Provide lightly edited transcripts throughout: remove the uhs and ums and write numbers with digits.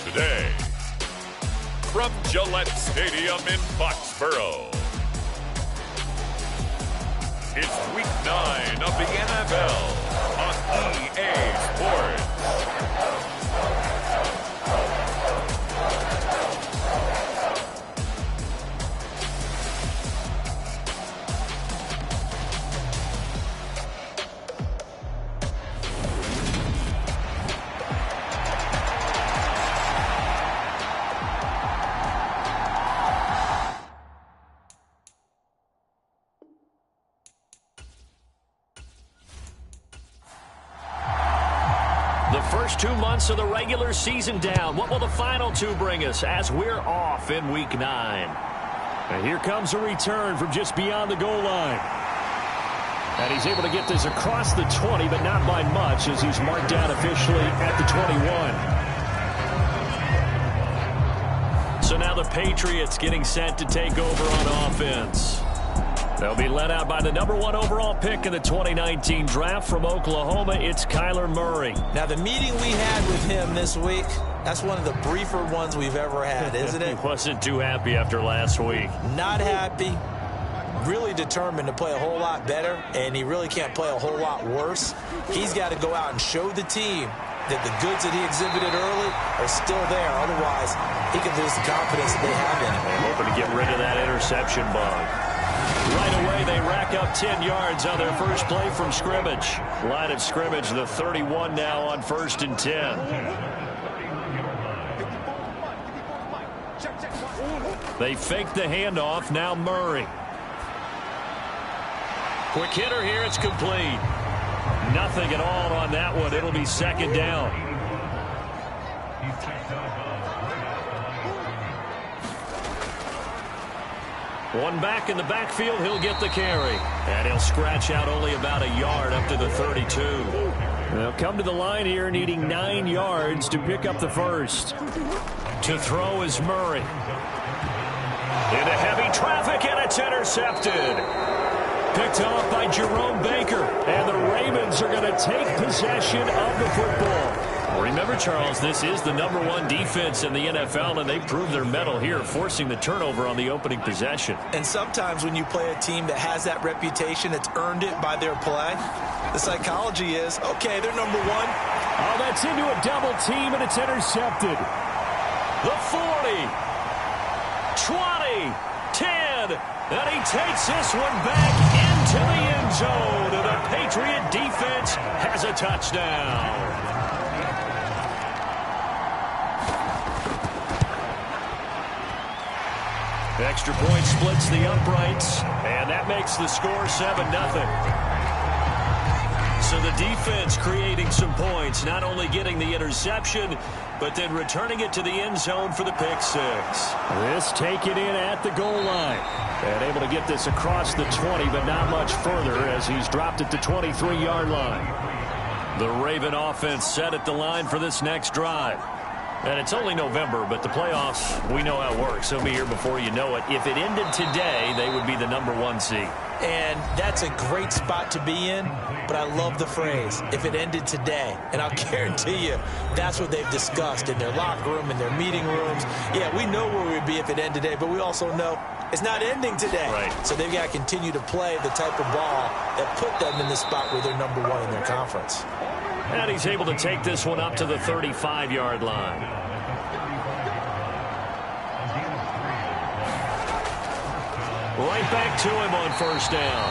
Today, from Gillette Stadium in Foxborough, it's Week 9 of the NFL on EA Sports. The first 2 months of the regular season down. What will the final 2 bring us as we're off in Week 9? And here comes a return from just beyond the goal line. And he's able to get this across the 20, but not by much as he's marked down officially at the 21. So now the Patriots getting set to take over on offense. They'll be led out by the #1 overall pick in the 2019 draft from Oklahoma. It's Kyler Murray. Now, the meeting we had with him this week, that's one of the briefer ones we've ever had, isn't it? He wasn't too happy after last week. Not happy. Really determined to play a whole lot better, and he really can't play a whole lot worse. He's got to go out and show the team that the goods that he exhibited early are still there. Otherwise, he could lose the confidence that they have in him. They're hoping to get rid of that interception bug. Right away, they rack up 10 yards on their first play from scrimmage. Line of scrimmage, the 31 now on 1st and 10. They fake the handoff, now Murray. Quick hitter here, it's complete. Nothing at all on that one. It'll be 2nd down. One back in the backfield, he'll get the carry. And he'll scratch out only about a yard up to the 32. They'll come to the line here needing 9 yards to pick up the first. To throw is Murray. Into heavy traffic, and it's intercepted. Picked off by Jerome Baker. And the Ravens are going to take possession of the football. Remember, Charles, this is the #1 defense in the NFL, and they proved their mettle here, forcing the turnover on the opening possession. And sometimes when you play a team that has that reputation, it's earned it by their play. The psychology is, okay, they're #1. Oh, that's into a double team, and it's intercepted. The 40, 20, 10, and he takes this one back into the end zone, and the Patriot defense has a touchdown. Extra point splits the uprights, and that makes the score 7-0. So the defense creating some points, not only getting the interception, but then returning it to the end zone for the pick six. This taken in at the goal line. And able to get this across the 20, but not much further as he's dropped at the 23-yard line. The Raven offense set at the line for this next drive. And it's only November, but the playoffs, we know how it works. They'll be here before you know it. If it ended today, they would be the #1 seed. And that's a great spot to be in, but I love the phrase, if it ended today. And I'll guarantee you, that's what they've discussed in their locker room, in their meeting rooms. Yeah, we know where we'd be if it ended today, but we also know it's not ending today. Right. So they've got to continue to play the type of ball that put them in the spot where they're #1 in their conference. And he's able to take this one up to the 35-yard line. Right back to him on 1st down.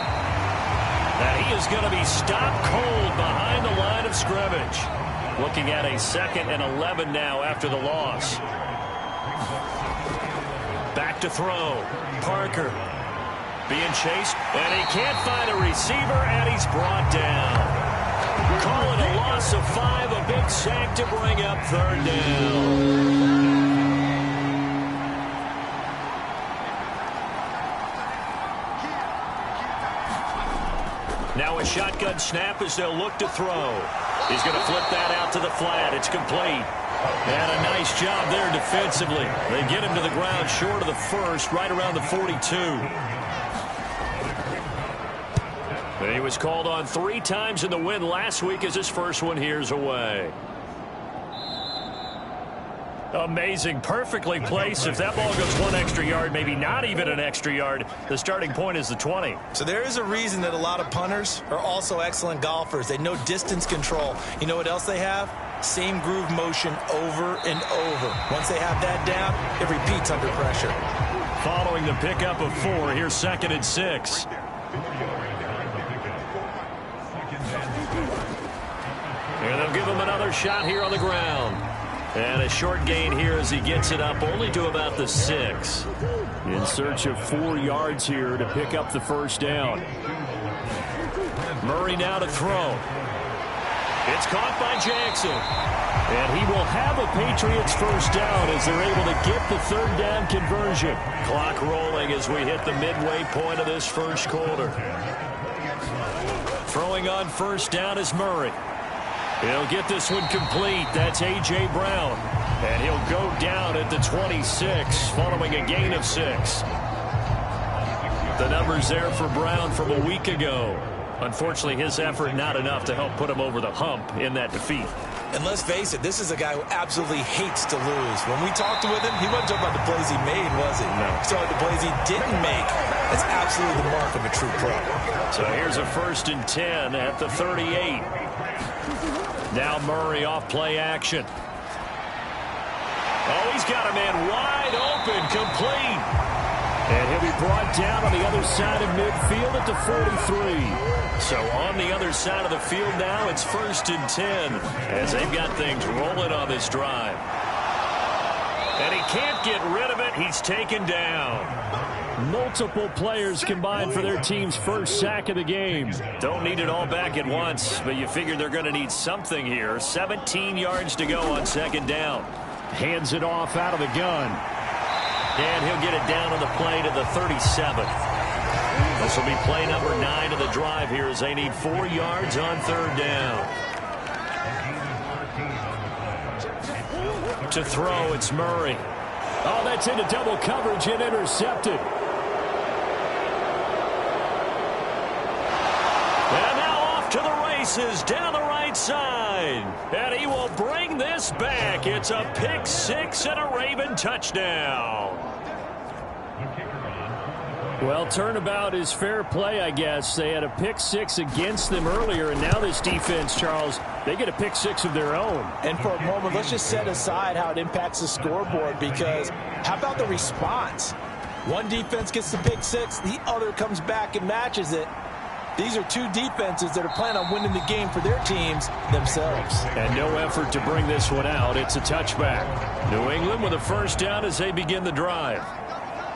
And he is going to be stopped cold behind the line of scrimmage. Looking at a 2nd and 11 now after the loss. Back to throw. Parker being chased, and he can't find a receiver, and he's brought down. Call it a loss of 5, a big sack to bring up 3rd down. Now a shotgun snap as they'll look to throw. He's going to flip that out to the flat. It's complete. And a nice job there defensively. They get him to the ground short of the first, right around the 42. He was called on 3 times in the win last week as his first one here's away. Amazing, perfectly placed. If that ball goes 1 extra yard, maybe not even an extra yard, the starting point is the 20. So there is a reason that a lot of punters are also excellent golfers. They know distance control. You know what else they have? Same groove motion over and over. Once they have that down, it repeats under pressure. Following the pickup of 4, here's 2nd and 6. And they'll give him another shot here on the ground. And a short gain here as he gets it up only to about the 6. In search of 4 yards here to pick up the first down. Murray now to throw. It's caught by Jackson. And he will have a Patriots first down as they're able to get the 3rd down conversion. Clock rolling as we hit the midway point of this first quarter. Throwing on first down is Murray. He'll get this one complete. That's A.J. Brown. And he'll go down at the 26 following a gain of 6. The numbers there for Brown from a week ago. Unfortunately, his effort not enough to help put him over the hump in that defeat. And let's face it, this is a guy who absolutely hates to lose. When we talked with him, he wasn't talking about the plays he made, was he? No. He talked about the plays he didn't make. That's absolutely the mark of a true pro. So here's a 1st and 10 at the 38. Now Murray off play action. Oh, he's got a man wide open, complete. And he'll be brought down on the other side of midfield at the 43. So on the other side of the field now, it's 1st and 10 as they've got things rolling on this drive. And he can't get rid of it. He's taken down. Multiple players combined for their team's first sack of the game. Don't need it all back at once, but you figure they're going to need something here. 17 yards to go on 2nd down. Hands it off out of the gun. And he'll get it down on the play to the 37. This will be play number 9 of the drive here as they need 4 yards on 3rd down. To throw, it's Murray. Oh, that's into double coverage and intercepted. And now off to the races down the right side. And he will bring this back. It's a pick 6 and a Raven touchdown. Well, turnabout is fair play, I guess. They had a pick 6 against them earlier, and now this defense, Charles, they get a pick 6 of their own. And for a moment, let's just set aside how it impacts the scoreboard, because how about the response? One defense gets the pick 6, the other comes back and matches it. These are 2 defenses that are planning on winning the game for their teams themselves. And no effort to bring this one out. It's a touchback. New England with a first down as they begin the drive.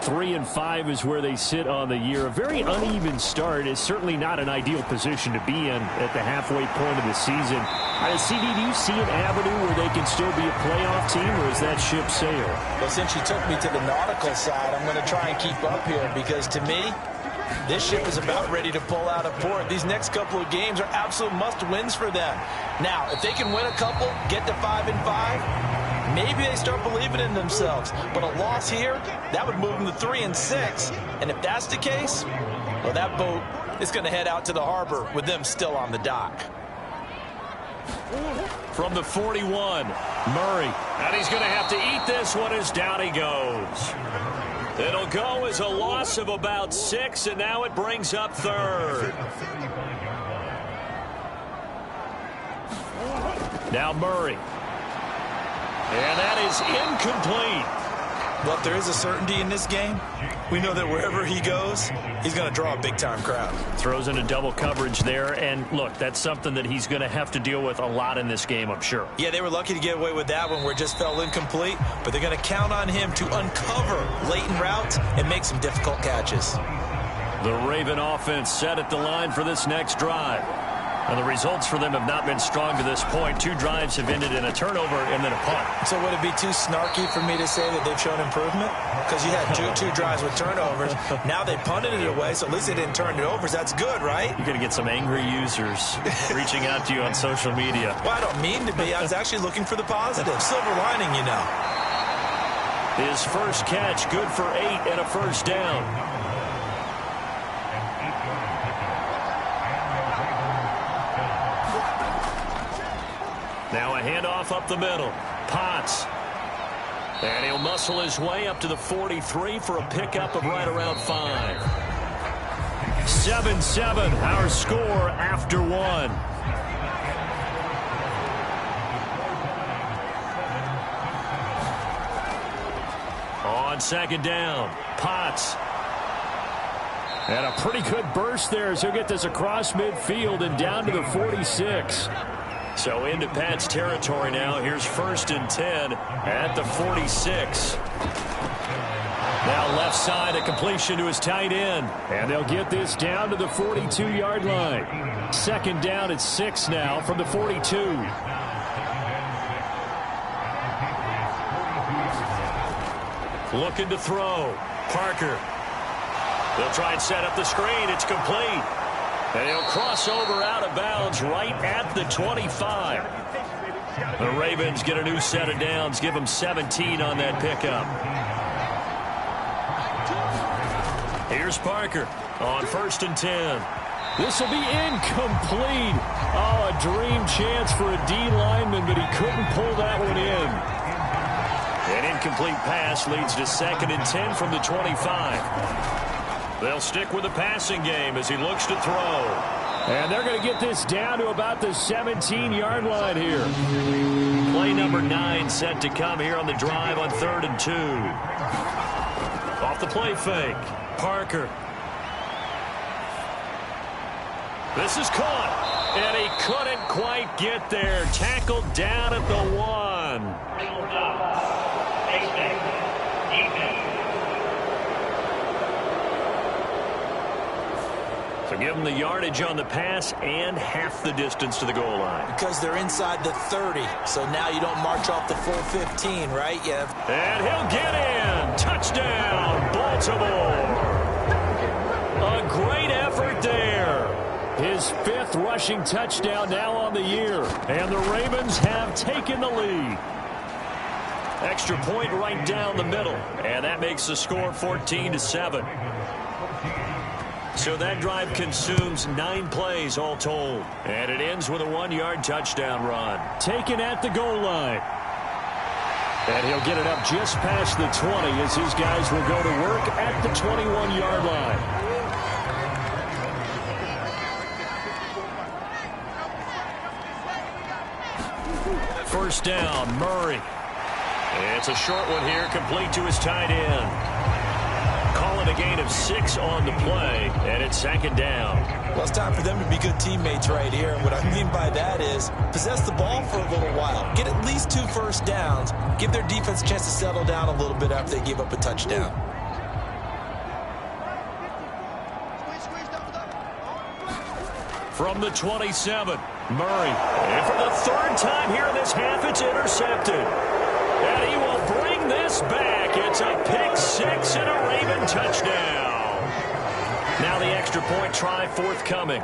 3-5 is where they sit on the year. A very uneven start is certainly not an ideal position to be in at the halfway point of the season. CD, do you see an avenue where they can still be a playoff team, or is that ship sailed? Well, since you took me to the nautical side, I'm going to try and keep up here, because to me, this ship is about ready to pull out of port. These next couple of games are absolute must-wins for them. Now, if they can win a couple, get to 5-5, maybe they start believing in themselves. But a loss here, that would move them to 3-6. And if that's the case, well, that boat is going to head out to the harbor with them still on the dock. From the 41, Murray. And he's going to have to eat this one as down he goes. It'll go as a loss of about 6, and now it brings up 3rd. Now Murray. And that is incomplete. Well, if there is a certainty in this game, we know that wherever he goes, he's going to draw a big-time crowd. Throws into double coverage there, and look, that's something that he's going to have to deal with a lot in this game, I'm sure. Yeah, they were lucky to get away with that one where it just fell incomplete, but they're going to count on him to uncover latent routes and make some difficult catches. The Raven offense set at the line for this next drive. And the results for them have not been strong to this point. 2 drives have ended in a turnover and then a punt. So would it be too snarky for me to say that they've shown improvement? Because you had two drives with turnovers. Now they punted it away, so at least they didn't turn it over. So that's good, right? You're going to get some angry users reaching out to you on social media. Well, I don't mean to be. I was actually looking for the positive. Silver lining, you know. His first catch, good for 8 and a first down. Now a handoff up the middle. Potts. And he'll muscle his way up to the 43 for a pickup of right around 5. 7-7, our score after 1. On second down, Potts. And a pretty good burst there as he'll get this across midfield and down to the 46. So into Pat's territory now. Here's 1st and 10 at the 46. Now left side, a completion to his tight end. And they'll get this down to the 42-yard line. 2nd down at 6 now from the 42. Looking to throw. Parker. They'll try and set up the screen. It's complete. And he'll cross over out of bounds right at the 25. The Ravens get a new set of downs. Give them 17 on that pickup. Here's Parker on 1st and 10. This will be incomplete. Oh, a dream chance for a D lineman, but he couldn't pull that one in. An incomplete pass leads to 2nd and 10 from the 25. They'll stick with the passing game as he looks to throw. And they're going to get this down to about the 17-yard line here. Play number 9 set to come here on the drive on 3rd and 2. Off the play fake. Parker. This is caught. And he couldn't quite get there. Tackled down at the 1. So give them the yardage on the pass and half the distance to the goal line. Because they're inside the 30, so now you don't march off the full 15, right? Yeah. And he'll get in. Touchdown, Baltimore. A great effort there. His 5th rushing touchdown now on the year. And the Ravens have taken the lead. Extra point right down the middle. And that makes the score 14-7. So that drive consumes 9 plays all told. And it ends with a 1-yard touchdown run. Taken at the goal line. And he'll get it up just past the 20 as his guys will go to work at the 21-yard line. First down, Murray. It's a short one here, complete to his tight end. Calling a gain of 6 on the play, and it's 2nd down. Well, it's time for them to be good teammates right here. And what I mean by that is possess the ball for a little while. Get at least 2 first downs. Give their defense a chance to settle down a little bit after they give up a touchdown. From the 27, Murray. And for the 3rd time here in this half, it's intercepted. And he will bring this back. It's a pick 6 and a Raven touchdown. Now the extra point try forthcoming.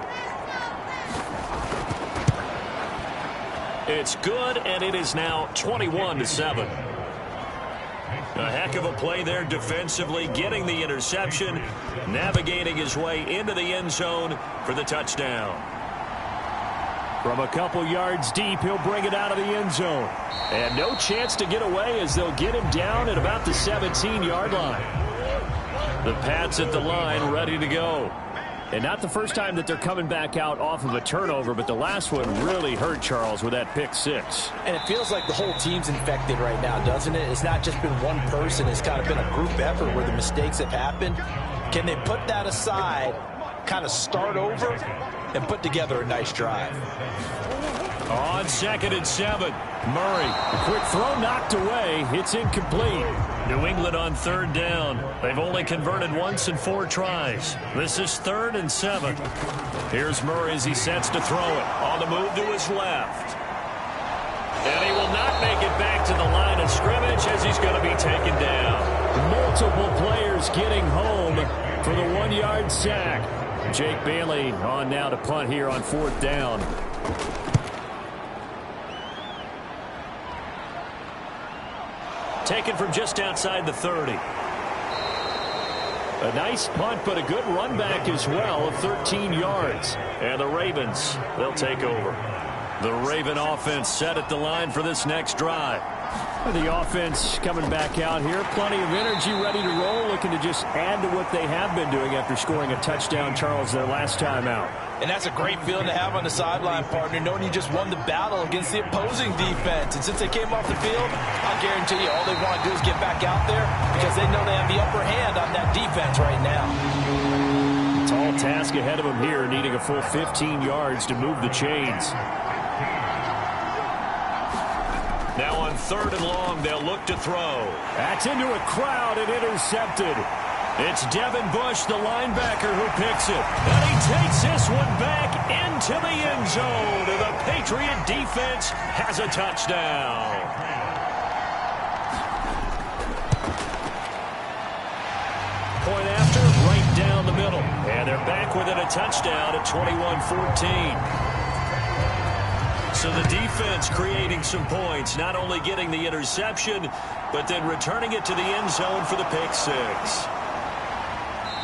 It's good, and it is now 21-7. A heck of a play there defensively, getting the interception, navigating his way into the end zone for the touchdown. From a couple yards deep, he'll bring it out of the end zone. And no chance to get away as they'll get him down at about the 17-yard line. The Pats at the line ready to go. And not the first time that they're coming back out off of a turnover, but the last one really hurt Charles with that pick 6. And it feels like the whole team's infected right now, doesn't it? It's not just been one person. It's kind of been a group effort where the mistakes have happened. Can they put that aside, kind of start over, and put together a nice drive? On 2nd and 7, Murray. A quick throw knocked away. It's incomplete. New England on 3rd down. They've only converted once in 4 tries. This is 3rd and 7. Here's Murray as he sets to throw it. On the move to his left. And he will not make it back to the line of scrimmage as he's going to be taken down. Multiple players getting home for the 1-yard sack. Jake Bailey on now to punt here on 4th down. Taken from just outside the 30. A nice punt, but a good run back as well of 13 yards. And the Ravens, they'll take over. The Raven offense set at the line for this next drive. The offense coming back out here. Plenty of energy, ready to roll, looking to just add to what they have been doing after scoring a touchdown, Charles, their last time out. And that's a great feeling to have on the sideline, partner, knowing you just won the battle against the opposing defense. And since they came off the field, I'll guarantee you all they want to do is get back out there because they know they have the upper hand on that defense right now. Tall task ahead of them here, needing a full 15 yards to move the chains. Now on 3rd and long, they'll look to throw. That's into a crowd and intercepted. It's Devin Bush, the linebacker, who picks it. And he takes this one back into the end zone. And the Patriot defense has a touchdown. Point after, right down the middle. And they're back within a touchdown at 21-14. So the defense creating some points, not only getting the interception, but then returning it to the end zone for the pick six.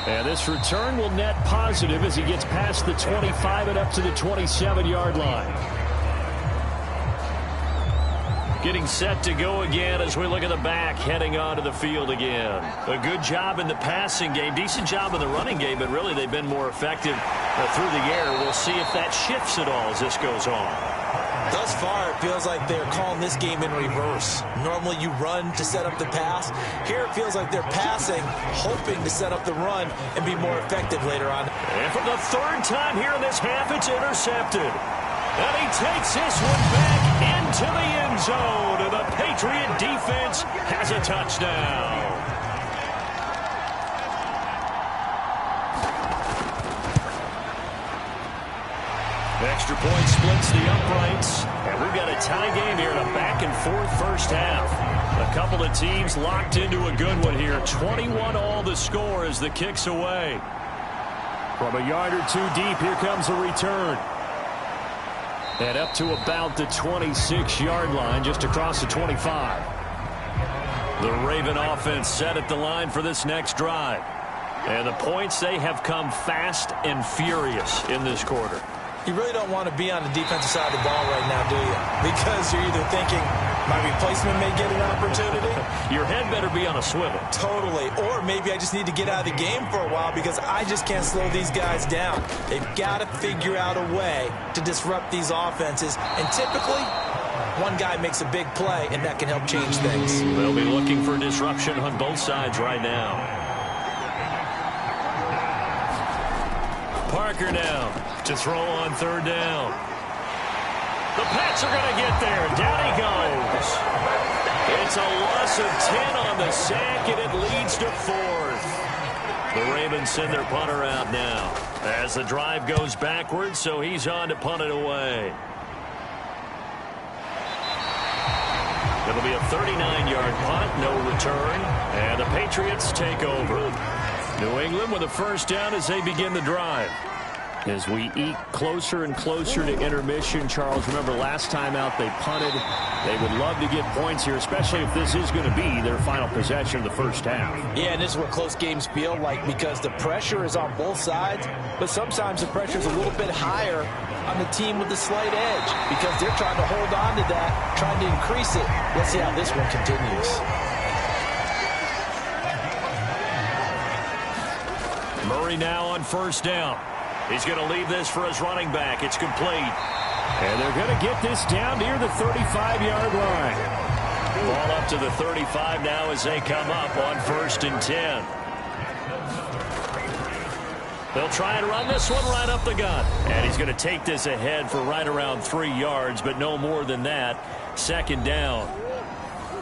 And this return will net positive as he gets past the 25 and up to the 27-yard line. Getting set to go again as we look at the back heading onto the field again. A good job in the passing game, decent job in the running game, but really they've been more effective through the air. We'll see if that shifts at all as this goes on. Thus far, it feels like they're calling this game in reverse. Normally you run to set up the pass. Here it feels like they're passing, hoping to set up the run and be more effective later on. And for the 3rd time here in this half, it's intercepted. And he takes this one back into the end zone. And the Patriot defense has a touchdown. Extra point splits the uprights. And we've got a tie game here in a back-and-forth first half. A couple of teams locked into a good one here. 21 all the score as the kick's away. From a yard or two deep, here comes a return. And up to about the 26-yard line, just across the 25. The Raven offense set at the line for this next drive. And the points, they have come fast and furious in this quarter. You really don't want to be on the defensive side of the ball right now, do you? Because you're either thinking, my replacement may get an opportunity. Your head better be on a swivel. Totally. Or maybe I just need to get out of the game for a while because I just can't slow these guys down. They've got to figure out a way to disrupt these offenses. And typically, one guy makes a big play, and that can help change things. They'll be looking for disruption on both sides right now. Parker now to throw on 3rd down. The Pats are going to get there. Down he goes. It's a loss of 10 on the sack, and it leads to 4th. The Ravens send their punter out now as the drive goes backwards, so he's on to punt it away. It'll be a 39-yard punt, no return, and the Patriots take over. New England with a first down as they begin the drive. As we eke closer and closer to intermission, Charles, remember last time out they punted. They would love to get points here, especially if this is going to be their final possession of the first half. Yeah, and this is what close games feel like because the pressure is on both sides, but sometimes the pressure is a little bit higher on the team with the slight edge because they're trying to hold on to that, trying to increase it. Let's see how this one continues. Murray now on first down. He's going to leave this for his running back. It's complete. And they're going to get this down near the 35-yard line. Ball up to the 35 now as they come up on 1st and 10. They'll try and run this one right up the gut. And he's going to take this ahead for right around 3 yards, but no more than that. 2nd down.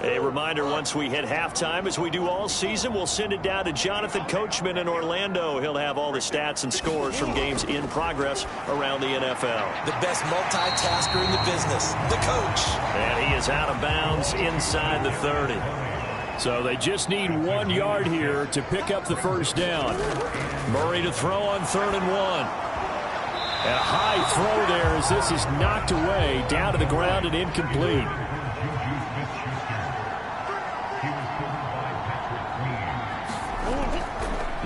A reminder, once we hit halftime, as we do all season, we'll send it down to Jonathan Coachman in Orlando. He'll have all the stats and scores from games in progress around the NFL. The best multitasker in the business, the coach. And he is out of bounds inside the 30. So they just need 1 yard here to pick up the first down. Murray to throw on 3rd and 1. And a high throw there as this is knocked away, down to the ground and incomplete.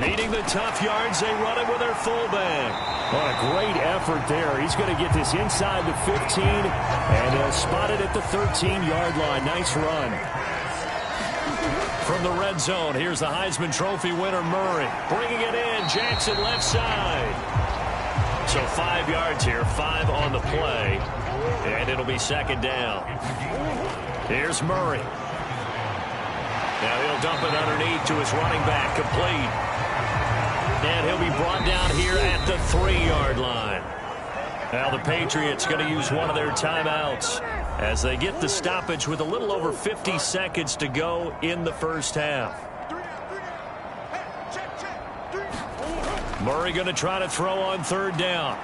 Needing the tough yards, they run it with their fullback. What a great effort there. He's going to get this inside the 15, and he'll spot it at the 13-yard line. Nice run. From the red zone, here's the Heisman Trophy winner, Murray. Bringing it in, Jackson left side. So 5 yards here, 5 on the play, and it'll be second down. Here's Murray. Now he'll dump it underneath to his running back, complete. And he'll be brought down here at the 3-yard line. Now the Patriots going to use one of their timeouts as they get the stoppage with a little over 50 seconds to go in the first half. Murray going to try to throw on third down.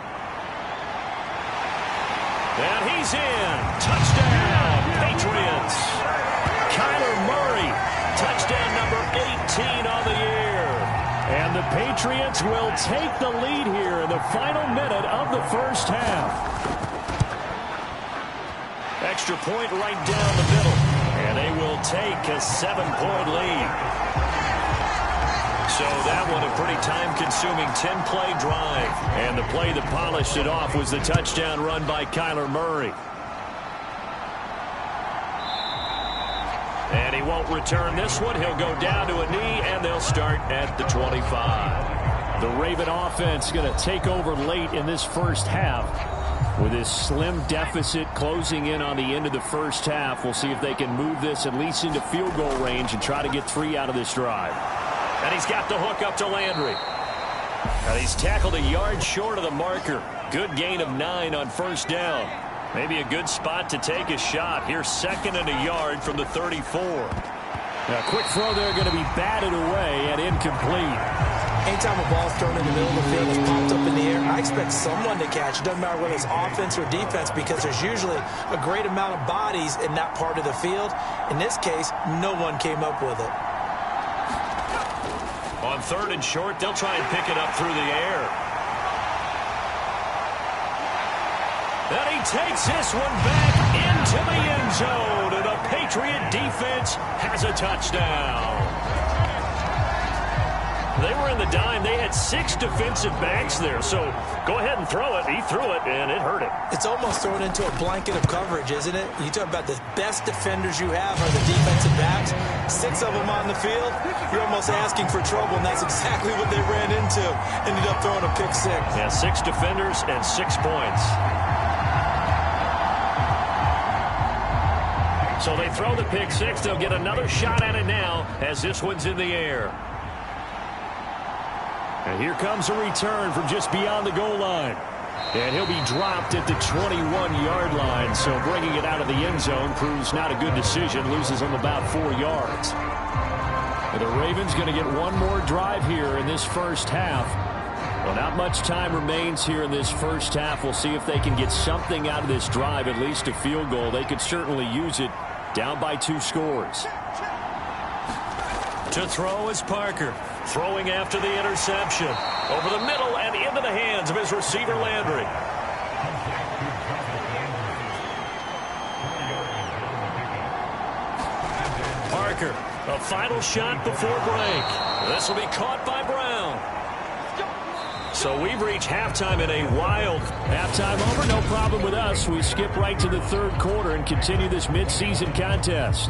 And he's in. Touchdown, Patriots. Kyler Murray, touchdown number 18 on the year. And the Patriots will take the lead here in the final minute of the first half. Extra point right down the middle. And they will take a 7-point lead. So that one a pretty time-consuming 10-play drive. And the play that polished it off was the touchdown run by Kyler Murray. And he won't return this one. He'll go down to a knee, and they'll start at the 25. The Raven offense going to take over late in this first half with this slim deficit closing in on the end of the first half. We'll see if they can move this at least into field goal range and try to get 3 out of this drive. And he's got the hook up to Landry. And he's tackled a yard short of the marker. Good gain of 9 on first down. Maybe a good spot to take a shot. Here's 2nd and a yard from the 34. Now, quick throw there going to be batted away and incomplete. Anytime a ball's thrown in the middle of the field and popped up in the air, I expect someone to catch. It doesn't matter whether it's offense or defense because there's usually a great amount of bodies in that part of the field. In this case, no one came up with it. On 3rd and short, they'll try and pick it up through the air. And he takes this one back into the end zone, and the Patriot defense has a touchdown. They were in the dime. They had 6 defensive backs there, so go ahead and throw it. He threw it, and it hurt him. It's almost thrown into a blanket of coverage, isn't it? You talk about the best defenders you have are the defensive backs. 6 of them on the field. You're almost asking for trouble, and that's exactly what they ran into. Ended up throwing a pick 6. Yeah, 6 defenders and 6 points. So they throw the pick 6. They'll get another shot at it now as this one's in the air. And here comes a return from just beyond the goal line. And he'll be dropped at the 21-yard line. So bringing it out of the end zone proves not a good decision. Loses him about 4 yards. And the Ravens going to get one more drive here in this first half. Well, not much time remains here in this first half. We'll see if they can get something out of this drive, at least a field goal. They could certainly use it down by 2 scores. To throw is Parker. Throwing after the interception. Over the middle and into the hands of his receiver, Landry. Parker, a final shot before break. This will be caught by Brown. So we've reached halftime in a wild halftime over. No problem with us. We skip right to the 3rd quarter and continue this midseason contest.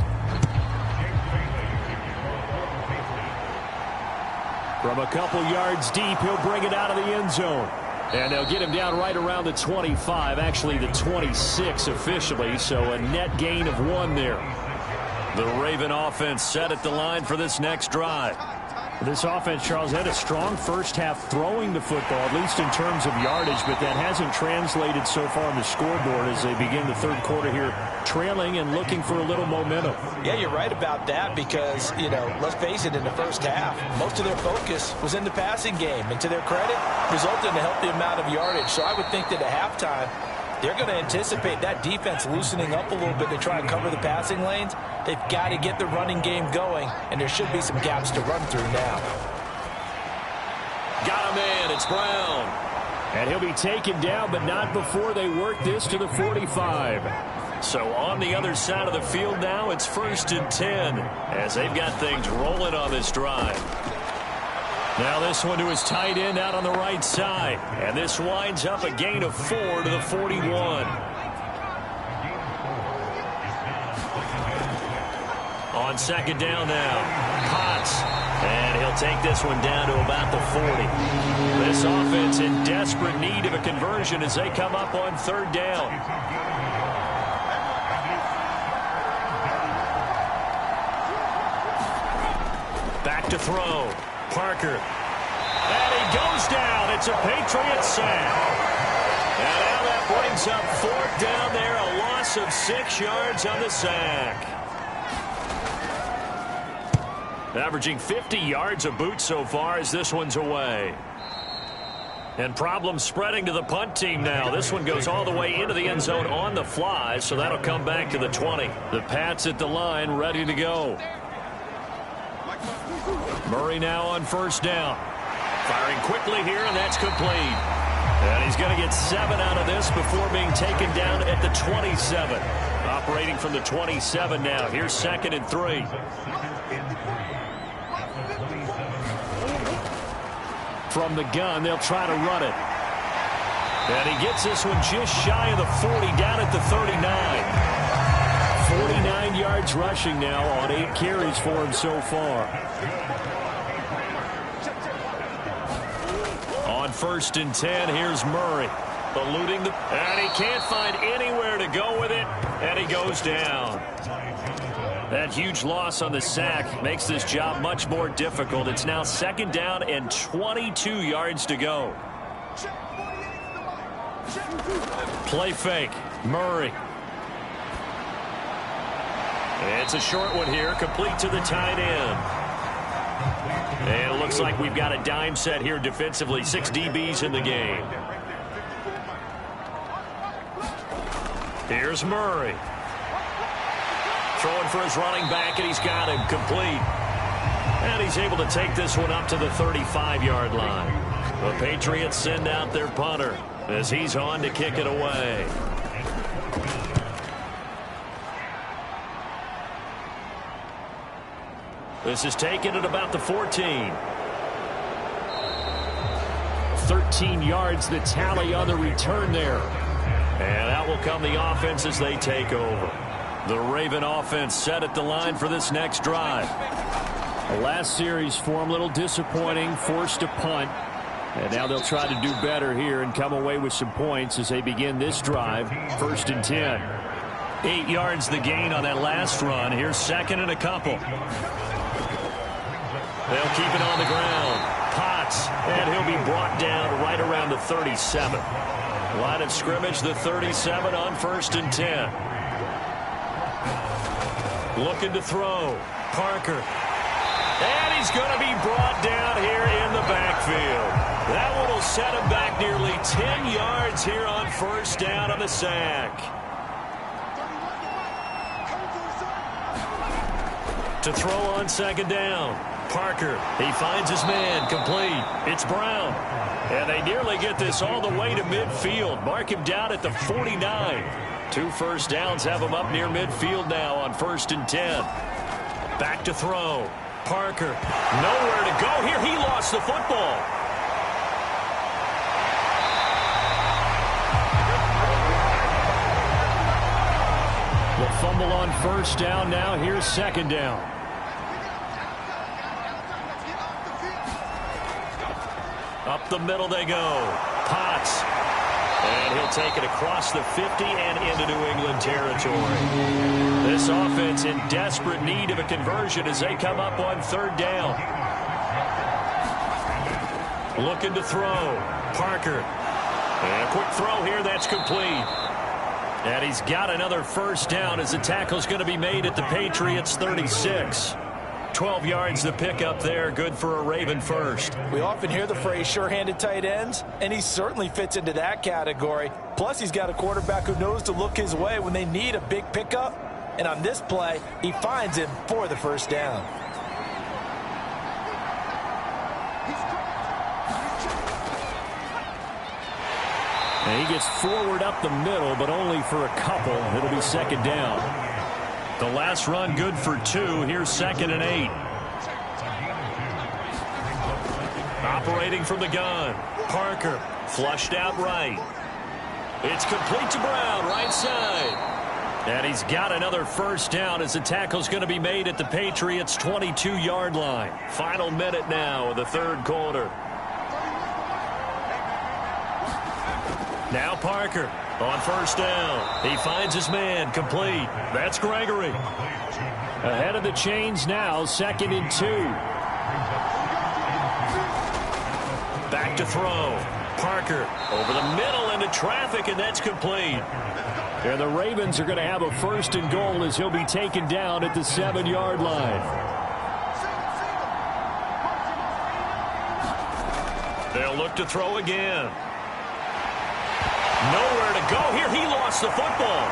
From a couple yards deep, he'll bring it out of the end zone. And they'll get him down right around the 25, actually the 26 officially, so a net gain of 1 there. The Raven offense set at the line for this next drive. This offense, Charles, had a strong first half throwing the football, at least in terms of yardage, but that hasn't translated so far on the scoreboard as they begin the 3rd quarter here, trailing and looking for a little momentum. Yeah, you're right about that because, you know, let's face it, in the first half, most of their focus was in the passing game. And to their credit, resulted in a healthy amount of yardage. So I would think that at halftime, they're going to anticipate that defense loosening up a little bit to try and cover the passing lanes. They've got to get the running game going, and there should be some gaps to run through now. Got him in. It's Brown. And he'll be taken down, but not before they work this to the 45. So on the other side of the field now, it's 1st and 10 as they've got things rolling on this drive. Now this one to his tight end out on the right side. And this winds up a gain of 4 to the 41. On second down now, Potts. And he'll take this one down to about the 40. This offense in desperate need of a conversion as they come up on third down. Back to throw. Parker. And he goes down. It's a Patriot sack. And now that brings up fourth down there. A loss of 6 yards on the sack. Averaging 50 yards a boot so far as this one's away. And problems spreading to the punt team now. This one goes all the way into the end zone on the fly, so that'll come back to the 20. The Pats at the line ready to go. Murray now on first down. Firing quickly here, and that's complete. And he's going to get 7 out of this before being taken down at the 27. Operating from the 27 now. Here's 2nd and 3. From the gun, they'll try to run it. And he gets this one just shy of the 40, down at the 39. 49 yards rushing now on 8 carries for him so far. On 1st and 10, here's Murray. Eluding the... And he can't find anywhere to go with it. And he goes down. That huge loss on the sack makes this job much more difficult. It's now 2nd down and 22 yards to go. Play fake. Murray. It's a short one here, complete to the tight end. And it looks like we've got a dime set here defensively. 6 DBs in the game. Here's Murray. Throwing for his running back, and he's got him complete. And he's able to take this one up to the 35-yard line. The Patriots send out their punter as he's on to kick it away. This is taken at about the 14. 13 yards the tally on the return there. And out will come the offense as they take over. The Raven offense set at the line for this next drive. The last series for them, a little disappointing, forced a punt. And now they'll try to do better here and come away with some points as they begin this drive. 1st and 10. 8 yards the gain on that last run. Here's 2nd and a couple. They'll keep it on the ground. Potts, and he'll be brought down right around the 37. Line of scrimmage, the 37 on 1st and 10. Looking to throw. Parker. And he's going to be brought down here in the backfield. That one will set him back nearly 10 yards here on 1st down on the sack. To throw on 2nd down. Parker, he finds his man, complete. It's Brown. And they nearly get this all the way to midfield. Mark him down at the 49. 2 first downs have him up near midfield now on 1st and 10. Back to throw. Parker, nowhere to go here. He lost the football. The fumble on 1st down now. Here's 2nd down. Up the middle they go. Potts. And he'll take it across the 50 and into New England territory. This offense in desperate need of a conversion as they come up on 3rd down. Looking to throw. Parker. And a quick throw here. That's complete. And he's got another 1st down as the tackle's going to be made at the Patriots' 36. 12 yards the pickup there, good for a Raven first. We often hear the phrase sure-handed tight ends, and he certainly fits into that category. Plus, he's got a quarterback who knows to look his way when they need a big pickup. And on this play, he finds him for the 1st down. And he gets forward up the middle, but only for a couple. It'll be 2nd down. The last run good for 2. Here's 2nd and 8. Operating from the gun, Parker, flushed out right. It's complete to Brown, right side. And he's got another first down as the tackle's going to be made at the Patriots' 22-yard line. Final minute now of the third quarter. Now Parker on first down. He finds his man, complete. That's Gregory. Ahead of the chains now, 2nd and 2. Back to throw. Parker over the middle into traffic, and that's complete. And the Ravens are going to have a 1st and goal as he'll be taken down at the 7-yard line. They'll look to throw again. Nowhere to go here. He lost the football.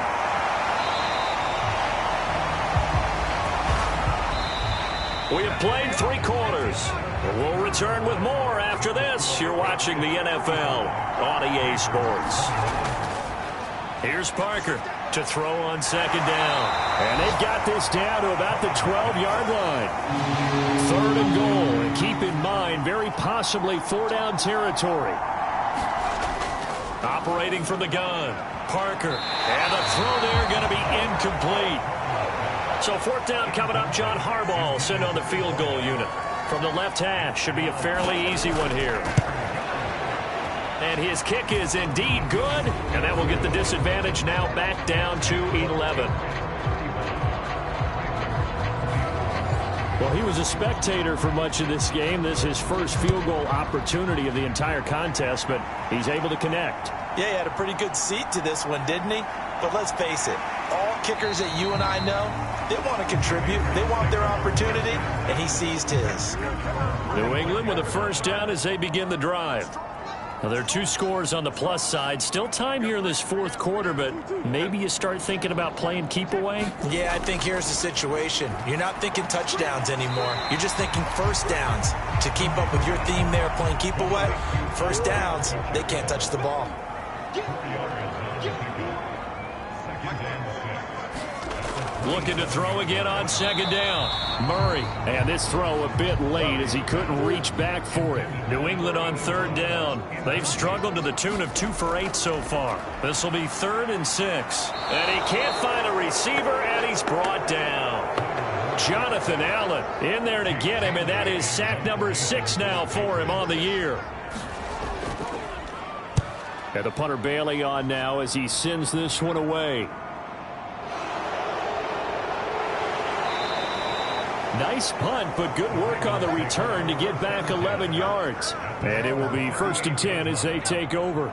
We have played 3 quarters. We'll return with more after this. You're watching the NFL on EA Sports. Here's Parker to throw on 2nd down. And they've got this down to about the 12-yard line. 3rd and goal. And keep in mind, very possibly 4-down territory. Operating from the gun, Parker. And the throw there going to be incomplete. So 4th down coming up. John Harbaugh will send on the field goal unit. From the left hash, should be a fairly easy one here. And his kick is indeed good. And that will get the disadvantage now back down to 11. Well, he was a spectator for much of this game. This is his first field goal opportunity of the entire contest, but he's able to connect. Yeah, he had a pretty good seat to this one, didn't he? But let's face it, all kickers that you and I know, they want to contribute. They want their opportunity, and he seized his. New England with a first down as they begin the drive. Now, there are 2 scores on the plus side. Still time here in this 4th quarter, but maybe you start thinking about playing keep away? Yeah, I think here's the situation. You're not thinking touchdowns anymore. You're just thinking first downs. To keep up with your theme there, playing keep away, first downs, they can't touch the ball. Looking to throw again on 2nd down. Murray. And this throw a bit late as he couldn't reach back for it. New England on 3rd down. They've struggled to the tune of 2 for 8 so far. This will be 3rd and 6. And he can't find a receiver, and he's brought down. Jonathan Allen in there to get him, and that is sack number 6 now for him on the year. And the punter Bailey on now as he sends this one away. Nice punt, but good work on the return to get back 11 yards. And it will be 1st and 10 as they take over.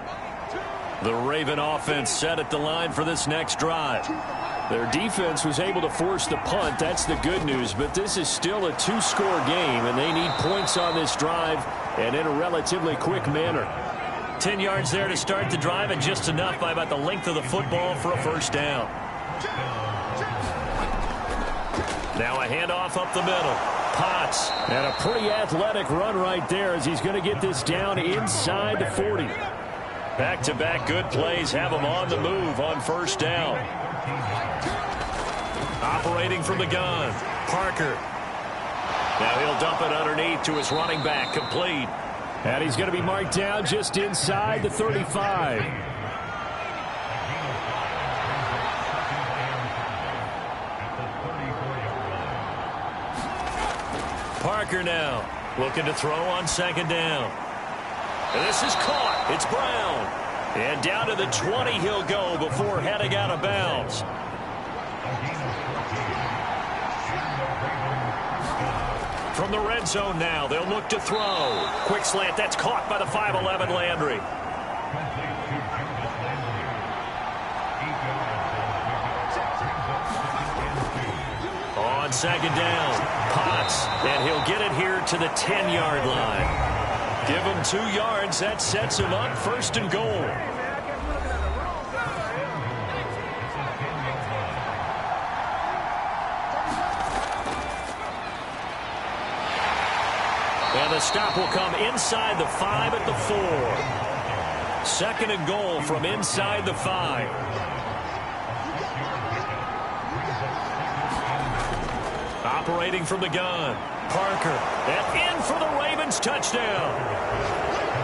The Raven offense set at the line for this next drive. Their defense was able to force the punt. That's the good news, but this is still a 2-score game, and they need points on this drive and in a relatively quick manner. 10 yards there to start the drive, and just enough by about the length of the football for a first down. Now a handoff up the middle. Potts. And a pretty athletic run right there as he's going to get this down inside the 40. Back-to-back good plays have him on the move on first down. Operating from the gun. Parker. Now he'll dump it underneath to his running back. Complete. And he's going to be marked down just inside the 35. Parker now looking to throw on 2nd down. And this is caught. It's Brown. And down to the 20 he'll go before heading out of bounds. From the red zone now, they'll look to throw. Quick slant. That's caught by the 5'11 Landry. On 2nd down, Potts, and he'll get it here to the 10-yard line. Give him 2 yards. That sets him up 1st and goal. And the stop will come inside the 5 at the 4. 2nd and goal from inside the 5. Operating from the gun, Parker. And in for the Ravens touchdown.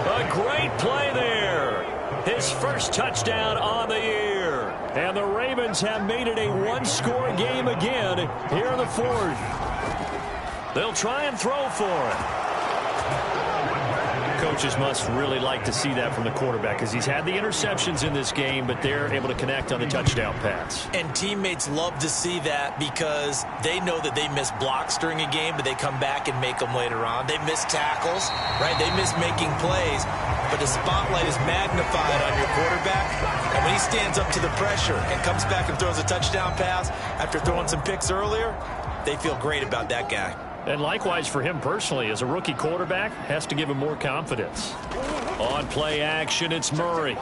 A great play there. His first touchdown on the year. And the Ravens have made it a one-score game again here in the fourth. They'll try and throw for it. Coaches must really like to see that from the quarterback because he's had the interceptions in this game, but they're able to connect on the touchdown pass. And teammates love to see that because they know that they miss blocks during a game, but they come back and make them later on. They miss tackles, right? They miss making plays, but the spotlight is magnified on your quarterback. And when he stands up to the pressure and comes back and throws a touchdown pass after throwing some picks earlier, they feel great about that guy. And likewise for him personally, as a rookie quarterback, has to give him more confidence. On play action, it's Murray.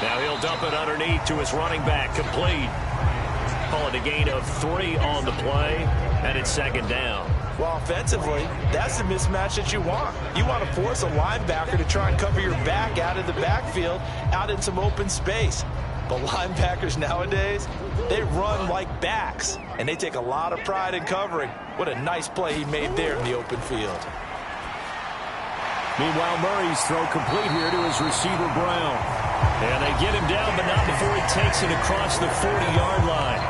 Now he'll dump it underneath to his running back, complete. Call it a gain of 3 on the play, and it's second down. Well, offensively, that's the mismatch that you want. You want to force a linebacker to try and cover your back out of the backfield, out in some open space. But linebackers nowadays, they run like backs, and they take a lot of pride in covering. What a nice play he made there in the open field. Meanwhile, Murray's throw complete here to his receiver, Brown. And they get him down, but not before he takes it across the 40-yard line.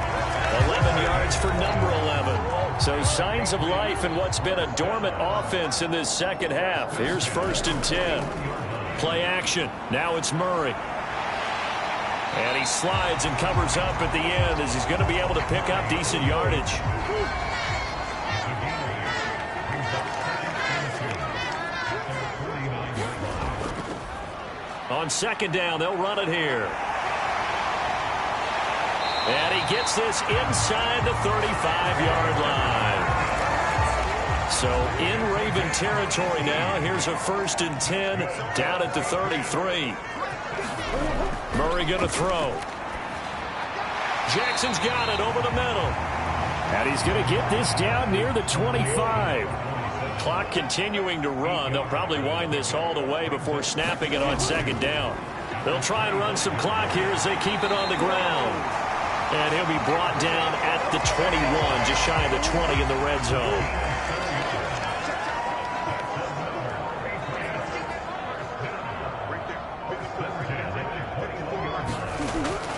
11 yards for number 11. So signs of life in what's been a dormant offense in this second half. Here's 1st and 10. Play action. Now it's Murray. And he slides and covers up at the end as he's going to be able to pick up decent yardage. On second down, they'll run it here. And he gets this inside the 35-yard line. So in Raven territory now, here's a 1st and 10 down at the 33. Murray going to throw. Jackson's got it over the middle. And he's going to get this down near the 25. Clock continuing to run. They'll probably wind this all the way before snapping it on second down. They'll try and run some clock here as they keep it on the ground. And he'll be brought down at the 21, just shy of the 20 in the red zone.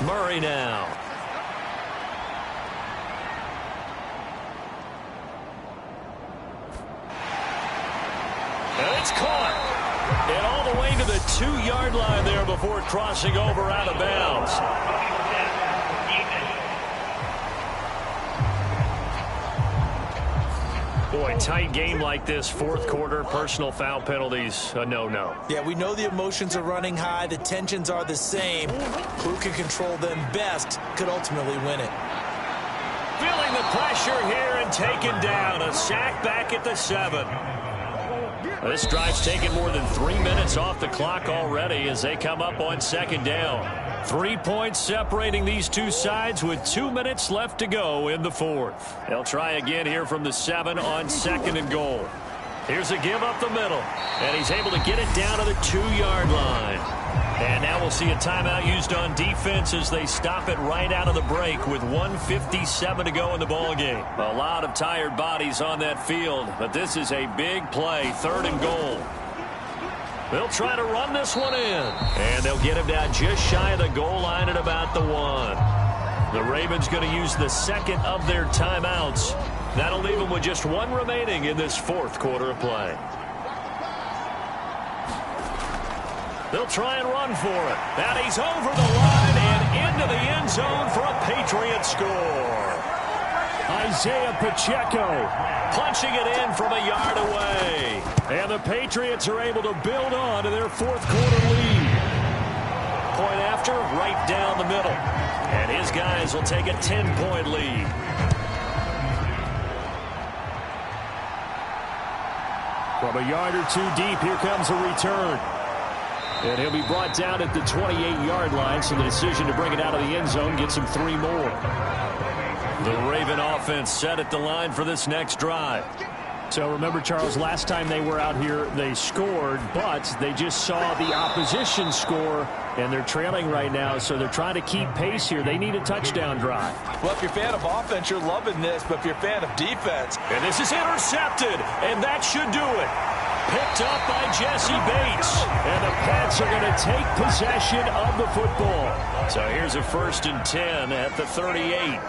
Murray now. And it's caught. And all the way to the 2-yard line there before crossing over out of bounds. Boy, tight game like this, fourth quarter, personal foul penalties, a no-no. Yeah, we know the emotions are running high. The tensions are the same. Who can control them best could ultimately win it. Feeling the pressure here and taken down. A sack back at the 7. This drive's taken more than 3 minutes off the clock already as they come up on second down. 3 points separating these two sides with 2 minutes left to go in the fourth. They'll try again here from the 7 on 2nd and goal. Here's a give up the middle, and he's able to get it down to the 2-yard line. And now we'll see a timeout used on defense as they stop it right out of the break with 1:57 to go in the ballgame. A lot of tired bodies on that field, but this is a big play, 3rd and goal. They'll try to run this one in. And they'll get him down just shy of the goal line at about the 1. The Ravens going to use the 2nd of their timeouts. That'll leave them with just 1 remaining in this fourth quarter of play. They'll try and run for it. And he's over the line and into the end zone for a Patriot score. Isaiah Pacheco punching it in from a yard away. And the Patriots are able to build on to their fourth quarter lead. Point after, right down the middle. And his guys will take a 10-point lead. From a yard or 2 deep, here comes a return. And he'll be brought down at the 28-yard line, so the decision to bring it out of the end zone gets him 3 more. The Raven offense set at the line for this next drive. So remember, Charles, last time they were out here, they scored, but they just saw the opposition score, and they're trailing right now, so they're trying to keep pace here. They need a touchdown drive. Well, if you're a fan of offense, you're loving this, but if you're a fan of defense. And this is intercepted, and that should do it. Picked up by Jesse Bates, and the Pats are going to take possession of the football. So here's a 1st and 10 at the 38.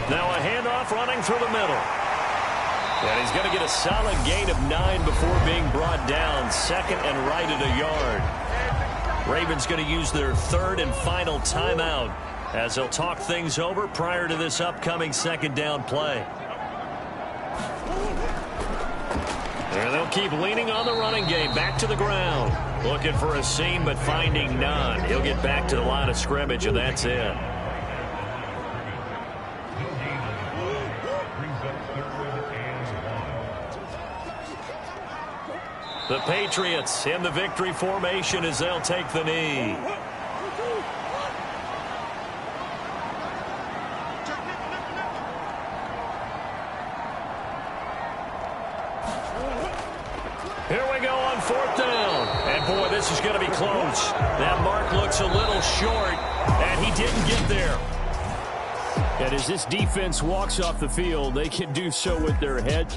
Now a handoff running through the middle. And he's going to get a solid gain of 9 before being brought down. 2nd and right at a yard. Ravens going to use their 3rd and final timeout as they'll talk things over prior to this upcoming 2nd down play. And they'll keep leaning on the running game. Back to the ground. Looking for a seam, but finding none. He'll get back to the line of scrimmage, and that's it. The Patriots in the victory formation as they'll take the knee. Here we go on 4th down. And, boy, this is going to be close. That mark looks a little short, and he didn't get there. And as this defense walks off the field, they can do so with their head